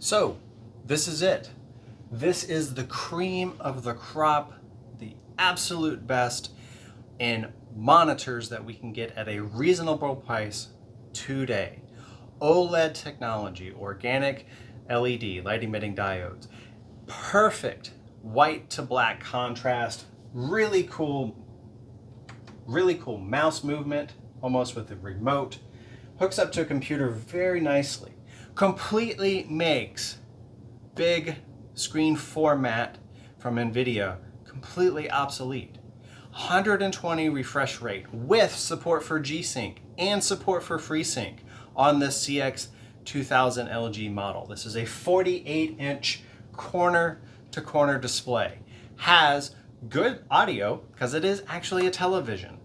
So this is it. This is the cream of the crop, the absolute best in monitors that we can get at a reasonable price today. OLED technology, organic LED, light emitting diodes, perfect white to black contrast, really cool mouse movement, almost with a remote, hooks up to a computer very nicely, completely makes big screen format from NVIDIA completely obsolete. 120 refresh rate with support for G-Sync and support for FreeSync on this CX2000 LG model. This is a 48-inch corner-to-corner display. Has good audio because it is actually a television.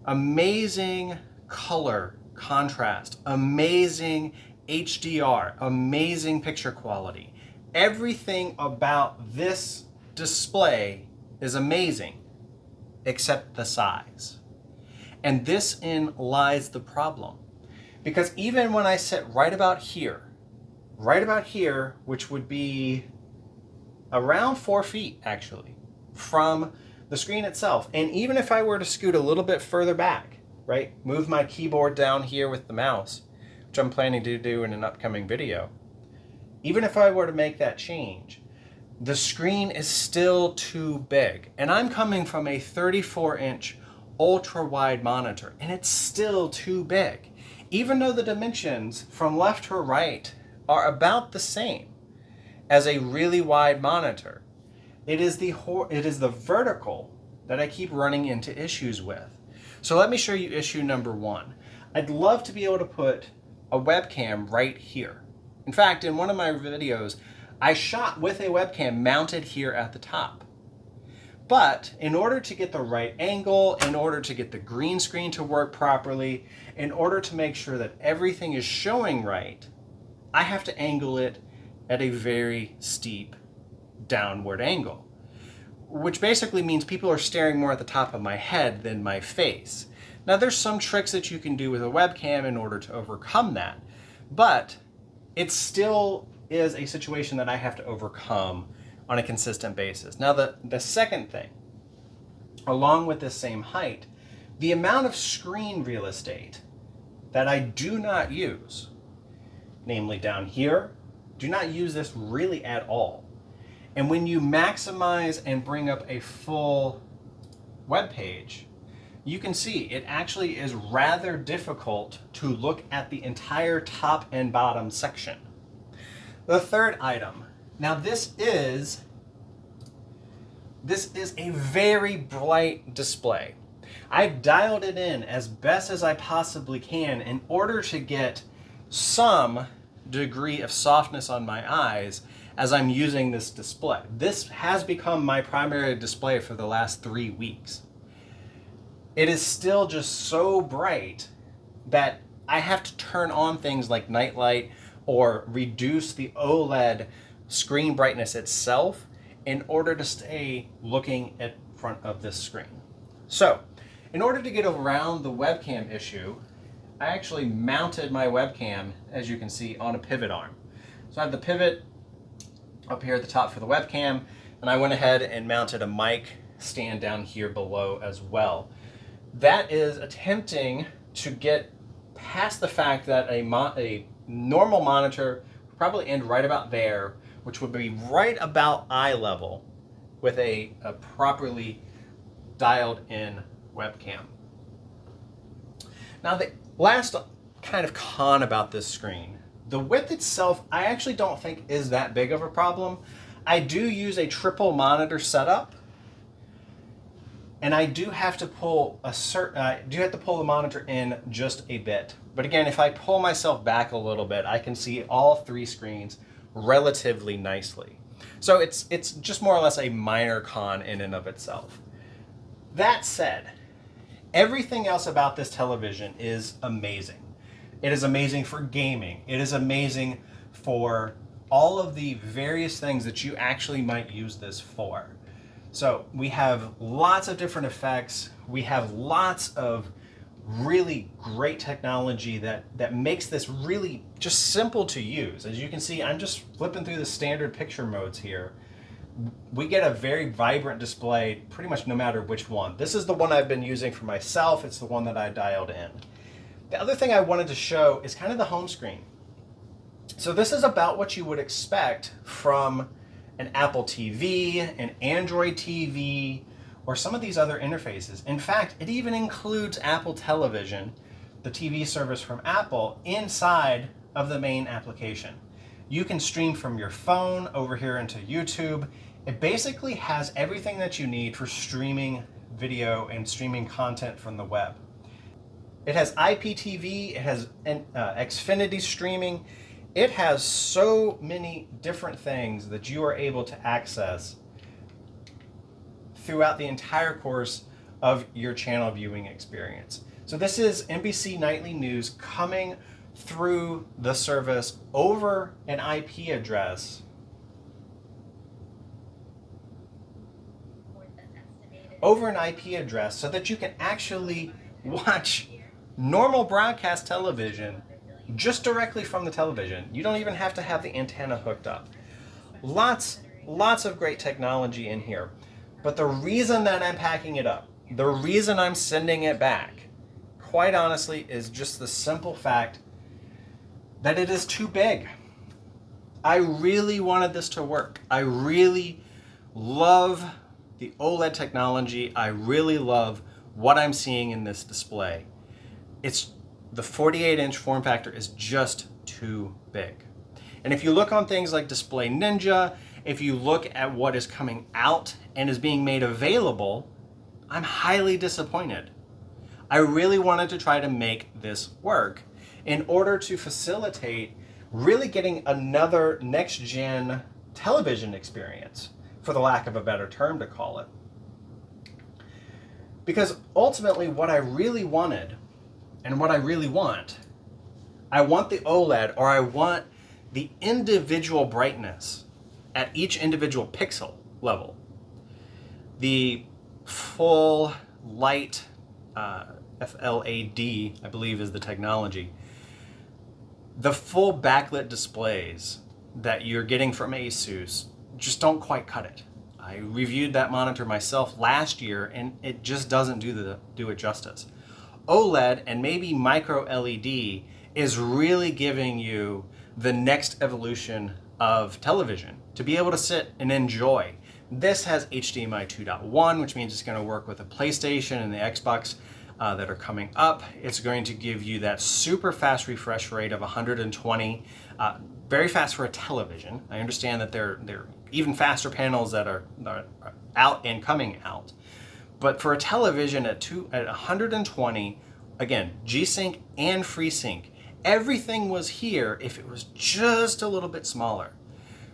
Amazing color contrast, amazing HDR, amazing picture quality. Everything about this display is amazing except the size. And this in lies the problem. Because even when I sit right about here, which would be around 4 feet actually from the screen itself, and even if I were to scoot a little bit further back, right, move my keyboard down here with the mouse, which I'm planning to do in an upcoming video, even if I were to make that change, the screen is still too big. And I'm coming from a 34-inch ultra-wide monitor, and it's still too big. Even though the dimensions from left to right are about the same as a really wide monitor, it is the vertical that I keep running into issues with. So let me show you issue number one. I'd love to be able to put a webcam right here. In fact, in one of my videos, I shot with a webcam mounted here at the top. But in order to get the right angle, in order to get the green screen to work properly, in order to make sure that everything is showing right, I have to angle it at a very steep downward angle, which basically means people are staring more at the top of my head than my face. Now there's some tricks that you can do with a webcam in order to overcome that, but it still is a situation that I have to overcome on a consistent basis. Now the second thing, along with this same height, the amount of screen real estate that I do not use, namely down here, do not use this really at all. And when you maximize and bring up a full web page, you can see it actually is rather difficult to look at the entire top and bottom section. The third item. Now this is a very bright display. I've dialed it in as best as I possibly can in order to get some degree of softness on my eyes as I'm using this display. This has become my primary display for the last 3 weeks. It is still just so bright that I have to turn on things like night light or reduce the OLED screen brightness itself in order to stay looking at front of this screen. So, in order to get around the webcam issue, I actually mounted my webcam, as you can see, on a pivot arm. So I have the pivot up here at the top for the webcam, and I went ahead and mounted a mic stand down here below as well. That is attempting to get past the fact that a normal monitor would probably end right about there, which would be right about eye level with a properly dialed in webcam. Now the last kind of con about this screen, the width itself I actually don't think is that big of a problem. I do use a triple monitor setup, and I do have to pull the monitor in just a bit. But again, if I pull myself back a little bit, I can see all 3 screens relatively nicely. So it's just more or less a minor con in and of itself. That said, everything else about this television is amazing. It is amazing for gaming. It is amazing for all of the various things that you actually might use this for. So we have lots of different effects. We have lots of really great technology that makes this really just simple to use. As you can see, I'm just flipping through the standard picture modes here. We get a very vibrant display pretty much no matter which one. This is the one I've been using for myself. It's the one that I dialed in. The other thing I wanted to show is kind of the home screen. So this is about what you would expect from an Apple TV, an Android TV, or some of these other interfaces. In fact, it even includes Apple Television, the TV service from Apple, inside of the main application. You can stream from your phone over here into YouTube. It basically has everything that you need for streaming video and streaming content from the web. It has IPTV, it has Xfinity streaming. It has so many different things that you are able to access throughout the entire course of your channel viewing experience. So this is NBC Nightly News coming through the service over an IP address. Over an IP address so that you can actually watch normal broadcast television just directly from the television. You don't even have to have the antenna hooked up. Lots of great technology in here. But the reason that I'm packing it up, the reason I'm sending it back, quite honestly, is just the simple fact that it is too big. I really wanted this to work. I really love the OLED technology. I really love what I'm seeing in this display. The 48-inch form factor is just too big. And if you look on things like Display Ninja, if you look at what is coming out and is being made available, I'm highly disappointed. I really wanted to try to make this work in order to facilitate really getting another next-gen television experience, for the lack of a better term to call it. Because ultimately what I really wanted and what I really want, I want the OLED, or I want the individual brightness at each individual pixel level. The full light, FLAD, I believe is the technology. The full backlit displays that you're getting from Asus just don't quite cut it. I reviewed that monitor myself last year and it just doesn't do it justice. OLED and maybe micro LED is really giving you the next evolution of television to be able to sit and enjoy. This has HDMI 2.1, which means it's going to work with the PlayStation and the Xbox that are coming up. It's going to give you that super fast refresh rate of 120, very fast for a television. I understand that there are even faster panels that are out and coming out. But for a television at 120, again, G-Sync and FreeSync, everything was here if it was just a little bit smaller.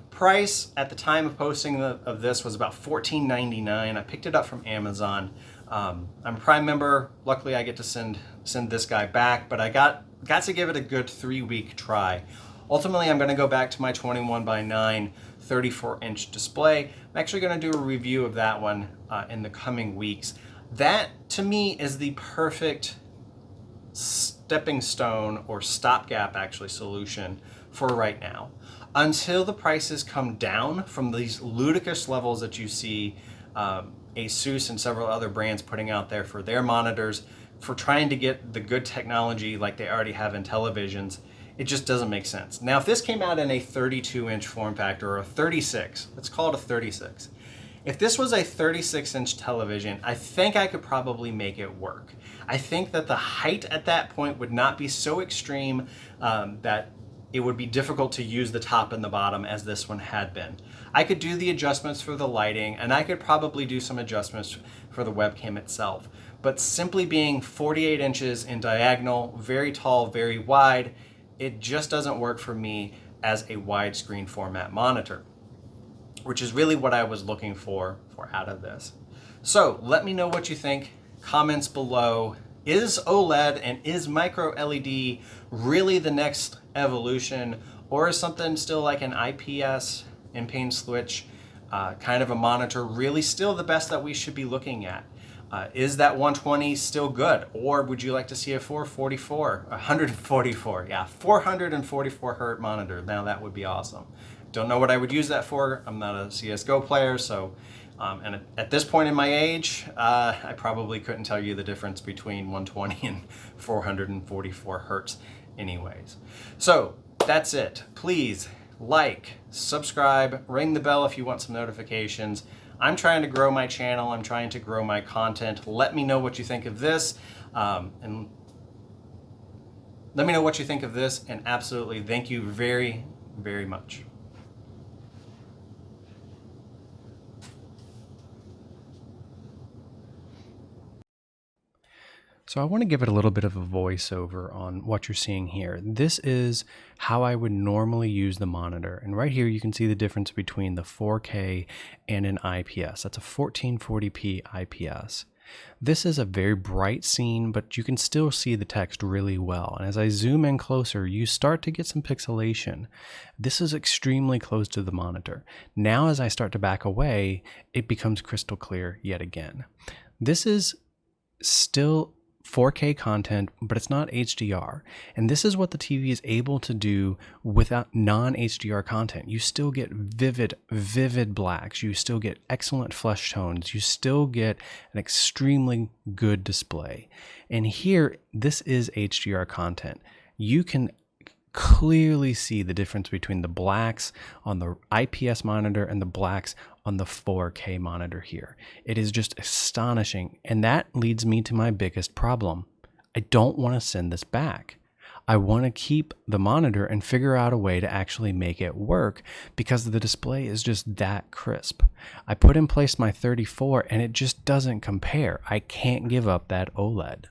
Price at the time of posting of this was about $14.99. I picked it up from Amazon. I'm a Prime member. Luckily, I get to send this guy back, but I got to give it a good 3-week try. Ultimately, I'm going to go back to my 21:9 34-inch display. I'm actually going to do a review of that one in the coming weeks. That, to me, is the perfect stepping stone or stopgap, actually, solution for right now. Until the prices come down from these ludicrous levels that you see Asus and several other brands putting out there for their monitors, for trying to get the good technology like they already have in televisions, it just doesn't make sense. Now, if this came out in a 32-inch form factor or a 36, let's call it a 36. If this was a 36-inch television, I think I could probably make it work. I think that the height at that point would not be so extreme that it would be difficult to use the top and the bottom as this one had been. I could do the adjustments for the lighting, and I could probably do some adjustments for the webcam itself. But simply being 48 inches in diagonal, very tall, very wide, it just doesn't work for me as a widescreen format monitor, which is really what I was looking for out of this. So let me know what you think. Comments below. Is OLED and is micro LED really the next evolution, or is something still like an IPS in-pane switch kind of a monitor really still the best that we should be looking at? Is that 120 still good? Or would you like to see a 444 hertz monitor? Now that would be awesome. Don't know what I would use that for. I'm not a CSGO player, so and at this point in my age, I probably couldn't tell you the difference between 120 and 444 hertz anyways. So that's it. Please like, subscribe, ring the bell if you want some notifications. I'm trying to grow my channel. I'm trying to grow my content. Let me know what you think of this. And let me know what you think of this. And absolutely, thank you very, very much. So I want to give it a little bit of a voiceover on what you're seeing here. This is how I would normally use the monitor. And right here you can see the difference between the 4K and an IPS. That's a 1440p IPS. This is a very bright scene, but you can still see the text really well. And as I zoom in closer, you start to get some pixelation. This is extremely close to the monitor. Now as I start to back away, it becomes crystal clear yet again. This is still 4K content, but it's not HDR. And this is what the TV is able to do without non-HDR content. You still get vivid blacks. You still get excellent flesh tones. You still get an extremely good display. And here, this is HDR content. You can clearly see the difference between the blacks on the IPS monitor and the blacks on the 4K monitor here. It is just astonishing. And that leads me to my biggest problem. I don't want to send this back. I want to keep the monitor and figure out a way to actually make it work because the display is just that crisp. I put in place my 34 and it just doesn't compare. I can't give up that OLED.